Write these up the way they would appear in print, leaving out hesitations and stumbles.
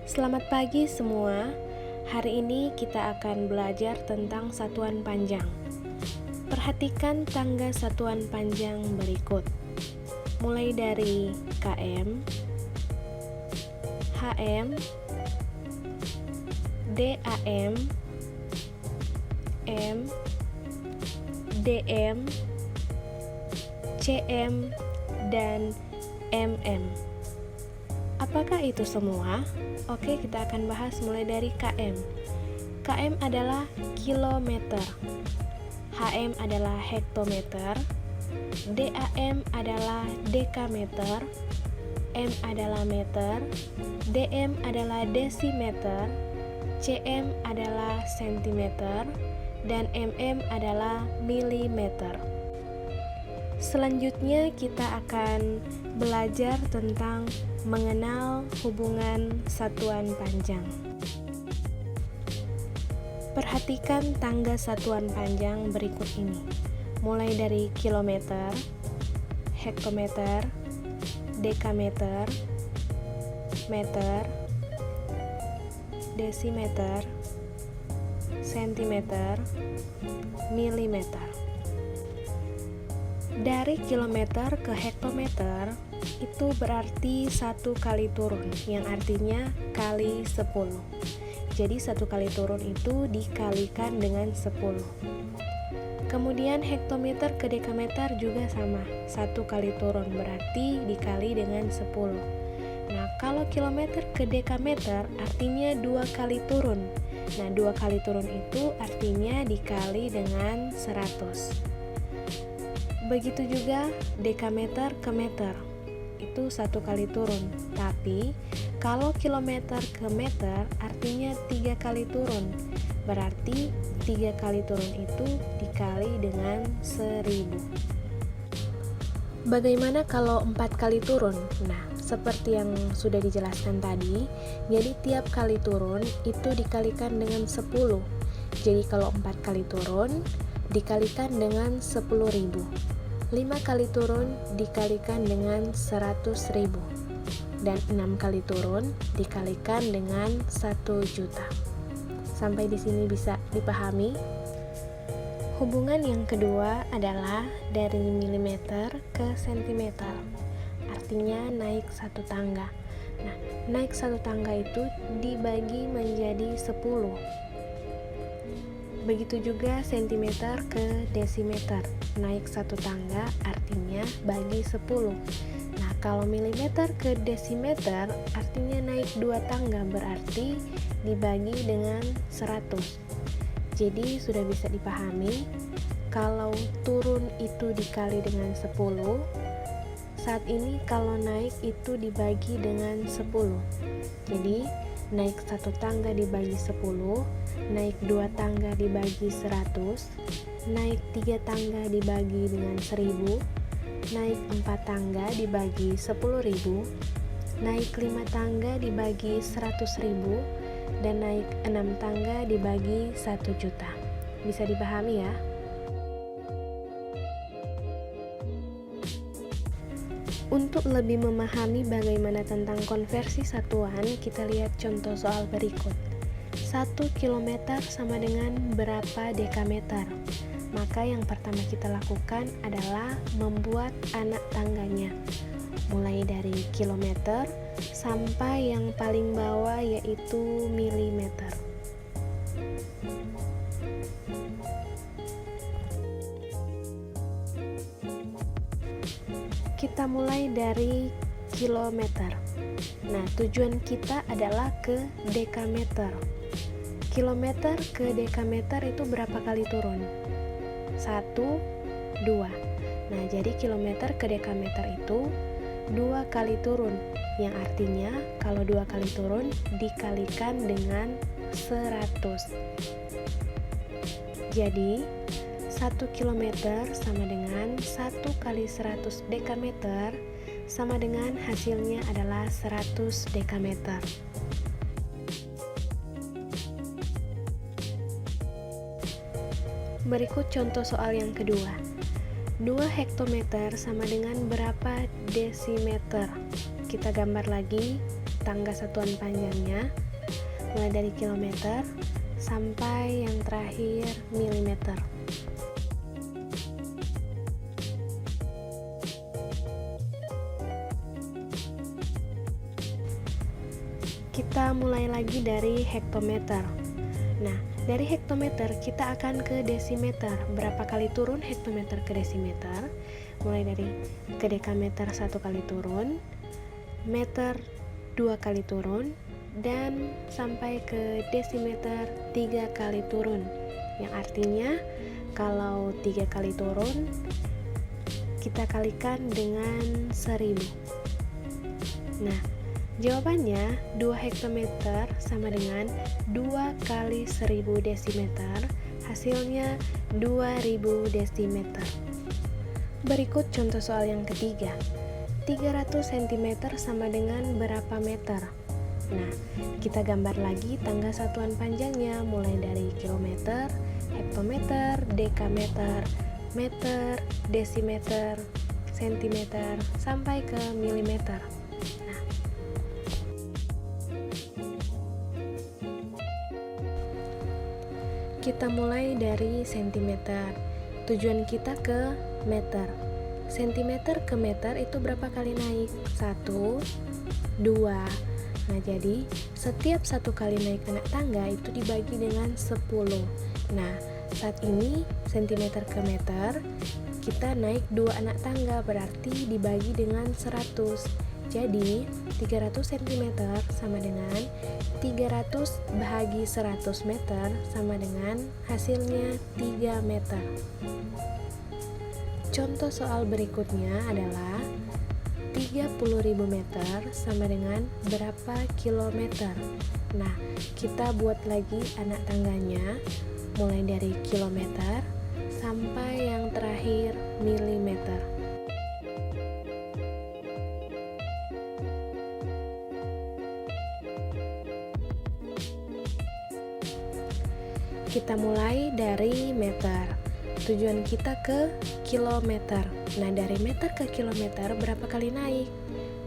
Selamat pagi semua. Hari ini kita akan belajar tentang satuan panjang. Perhatikan tangga satuan panjang berikut. Mulai dari km, hm, dam, m, dm, cm, dan mm. Apakah itu semua? Oke, kita akan bahas mulai dari km. Km adalah kilometer, hm adalah hektometer, dam adalah dekameter, m adalah meter, dm adalah desimeter, cm adalah sentimeter, dan mm adalah milimeter. Selanjutnya kita akan belajar tentang mengenal hubungan satuan panjang. Perhatikan tangga satuan panjang berikut ini. Mulai dari kilometer, hektometer, dekameter, meter, desimeter, sentimeter, milimeter. Dari kilometer ke hektometer itu berarti 1 kali turun, yang artinya kali 10. Jadi 1 kali turun itu dikalikan dengan 10. Kemudian hektometer ke dekameter juga sama, 1 kali turun berarti dikali dengan 10. Nah, kalau kilometer ke dekameter artinya 2 kali turun. Nah, 2 kali turun itu artinya dikali dengan 100. Begitu juga dekameter ke meter, itu 1 kali turun. Tapi kalau kilometer ke meter artinya 3 kali turun. Berarti 3 kali turun itu dikali dengan 1000. Bagaimana kalau 4 kali turun? Nah, seperti yang sudah dijelaskan tadi, jadi tiap kali turun itu dikalikan dengan 10. Jadi kalau 4 kali turun dikalikan dengan 10.000. 5 kali turun dikalikan dengan 100.000. Dan 6 kali turun dikalikan dengan 1 juta. Sampai di sini bisa dipahami? Hubungan yang kedua adalah dari milimeter ke sentimeter. Artinya naik 1 tangga. Nah, naik 1 tangga itu dibagi menjadi 10. Begitu juga sentimeter ke desimeter, naik 1 tangga artinya bagi 10. Nah, kalau milimeter ke desimeter artinya naik 2 tangga berarti dibagi dengan 100. Jadi sudah bisa dipahami, kalau turun itu dikali dengan 10, saat ini kalau naik itu dibagi dengan 10. Jadi naik 1 tangga dibagi 10, naik 2 tangga dibagi 100, naik 3 tangga dibagi dengan 1000, naik 4 tangga dibagi 10.000, naik 5 tangga dibagi 100.000, dan naik 6 tangga dibagi 1 juta. Bisa dipahami ya? Untuk lebih memahami bagaimana tentang konversi satuan, kita lihat contoh soal berikut. 1 kilometer sama dengan berapa dekameter? Maka yang pertama kita lakukan adalah membuat anak tangganya. Mulai dari kilometer sampai yang paling bawah yaitu milimeter. Kita mulai dari kilometer. Nah, tujuan kita adalah ke dekameter. Kilometer ke dekameter itu berapa kali turun? 1, 2. Nah, jadi kilometer ke dekameter itu 2 kali turun, yang artinya kalau 2 kali turun dikalikan dengan 100. Jadi 1 kilometer sama dengan 1 kali 100 dekameter sama dengan hasilnya adalah 100 dekameter. Berikut contoh soal yang kedua. 2 hektometer sama dengan berapa desimeter? Kita gambar lagi tangga satuan panjangnya, mulai dari kilometer sampai yang terakhir milimeter. Kita mulai lagi dari hektometer. Nah, dari hektometer kita akan ke desimeter. Berapa kali turun hektometer ke desimeter? Mulai dari ke dekameter 1 kali turun, meter 2 kali turun, dan sampai ke desimeter 3 kali turun. Yang artinya kalau 3 kali turun kita kalikan dengan 1000. Nah, jawabannya 2 hektometer sama dengan 2 kali 1000 desimeter, hasilnya 2000 desimeter. Berikut contoh soal yang ketiga. 300 cm sama dengan berapa meter? Nah, kita gambar lagi tangga satuan panjangnya mulai dari kilometer, hektometer, dekameter, meter, desimeter, sentimeter, sampai ke milimeter. Kita mulai dari sentimeter. Tujuan kita ke meter. Sentimeter ke meter itu berapa kali naik? 1, 2. Nah, jadi setiap 1 kali naik anak tangga itu dibagi dengan 10. Nah, saat ini sentimeter ke meter kita naik 2 anak tangga, berarti dibagi dengan 100. Jadi 300 cm sama dengan 300 bahagi 100 meter sama dengan hasilnya 3 meter. Contoh soal berikutnya adalah 30.000 meter sama dengan berapa kilometer? Nah, kita buat lagi anak tangganya mulai dari kilometer sampai yang terakhir milimeter. Kita mulai dari meter. Tujuan kita ke kilometer. Nah, dari meter ke kilometer berapa kali naik?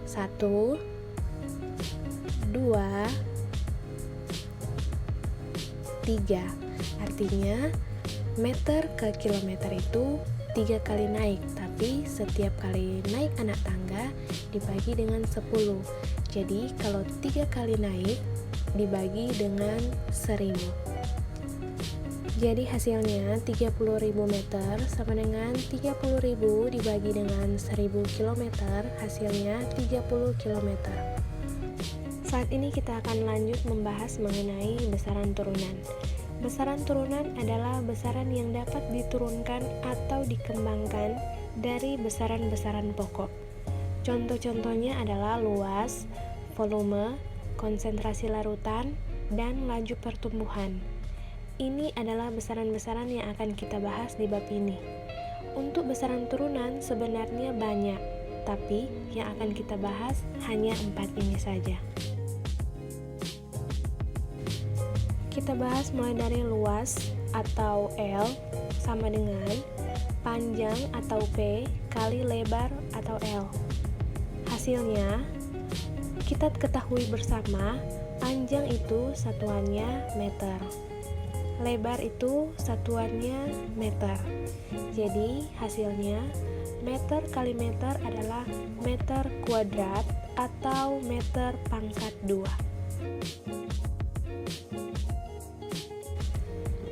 1, 2, 3. Artinya meter ke kilometer itu 3 kali naik, tapi setiap kali naik anak tangga dibagi dengan 10. Jadi kalau 3 kali naik dibagi dengan 1000. Jadi hasilnya 30.000 meter sama dengan 30.000 dibagi dengan 1000 km, hasilnya 30 km. Saat ini kita akan lanjut membahas mengenai besaran turunan. Besaran turunan adalah besaran yang dapat diturunkan atau dikembangkan dari besaran-besaran pokok. Contoh-contohnya adalah luas, volume, konsentrasi larutan, dan laju pertumbuhan. Ini adalah besaran-besaran yang akan kita bahas di bab ini. Untuk besaran turunan sebenarnya banyak, tapi yang akan kita bahas hanya 4 ini saja. Kita bahas mulai dari luas atau L sama dengan panjang atau P kali lebar atau L. Hasilnya, kita ketahui bersama panjang itu satuannya meter. Lebar itu satuannya meter. Jadi hasilnya meter kali meter adalah meter kuadrat atau meter pangkat 2.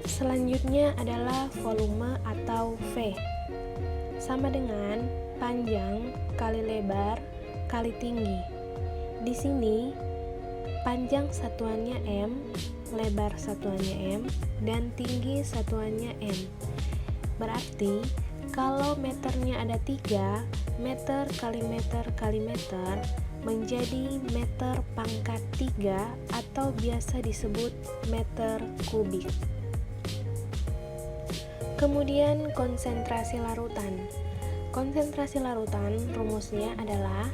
Selanjutnya adalah volume atau V. Sama dengan panjang kali lebar kali tinggi. Di sini panjang satuannya M, lebar satuannya M, dan tinggi satuannya M. Berarti kalau meternya ada 3, meter kali meter kali meter menjadi meter pangkat 3 atau biasa disebut meter kubik. Kemudian konsentrasi larutan. Konsentrasi larutan rumusnya adalah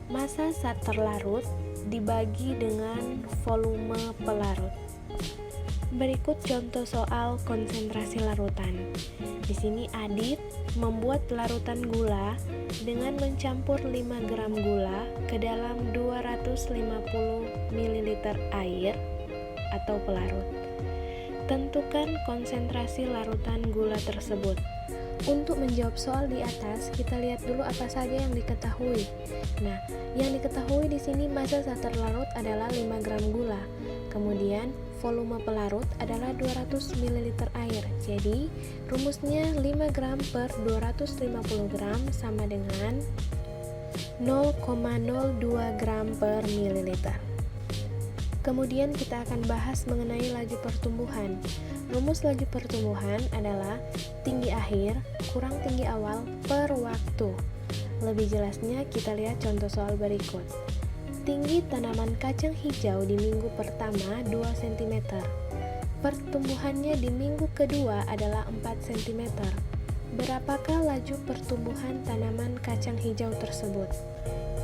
massa zat terlarut dibagi dengan volume pelarut. Berikut contoh soal konsentrasi larutan. Di sini Adit membuat larutan gula dengan mencampur 5 gram gula ke dalam 250 ml air atau pelarut. Tentukan konsentrasi larutan gula tersebut. Untuk menjawab soal di atas, kita lihat dulu apa saja yang diketahui. Nah, yang diketahui di sini massa zat terlarut adalah 5 gram gula. Kemudian, volume pelarut adalah 200 ml air. Jadi, rumusnya 5 gram per 250 gram sama dengan 0,02 gram per mililiter. Kemudian kita akan bahas mengenai laju pertumbuhan. Rumus laju pertumbuhan adalah tinggi akhir kurang tinggi awal per waktu. Lebih jelasnya kita lihat contoh soal berikut. Tinggi tanaman kacang hijau di minggu pertama 2 cm. Pertumbuhannya di minggu kedua adalah 4 cm. Berapakah laju pertumbuhan tanaman kacang hijau tersebut?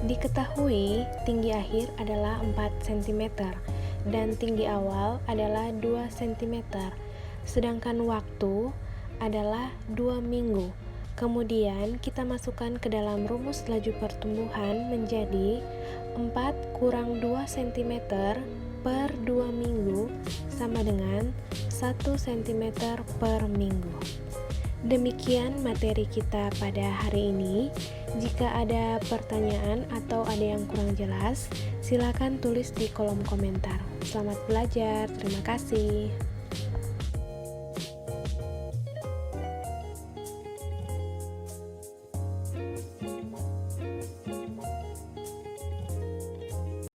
Diketahui tinggi akhir adalah 4 cm dan tinggi awal adalah 2 cm, sedangkan waktu adalah 2 minggu. Kemudian kita masukkan ke dalam rumus laju pertumbuhan menjadi 4 kurang 2 cm per 2 minggu sama dengan 1 cm per minggu. Demikian materi kita pada hari ini. Jika ada pertanyaan atau ada yang kurang jelas, silakan tulis di kolom komentar. Selamat belajar, terima kasih.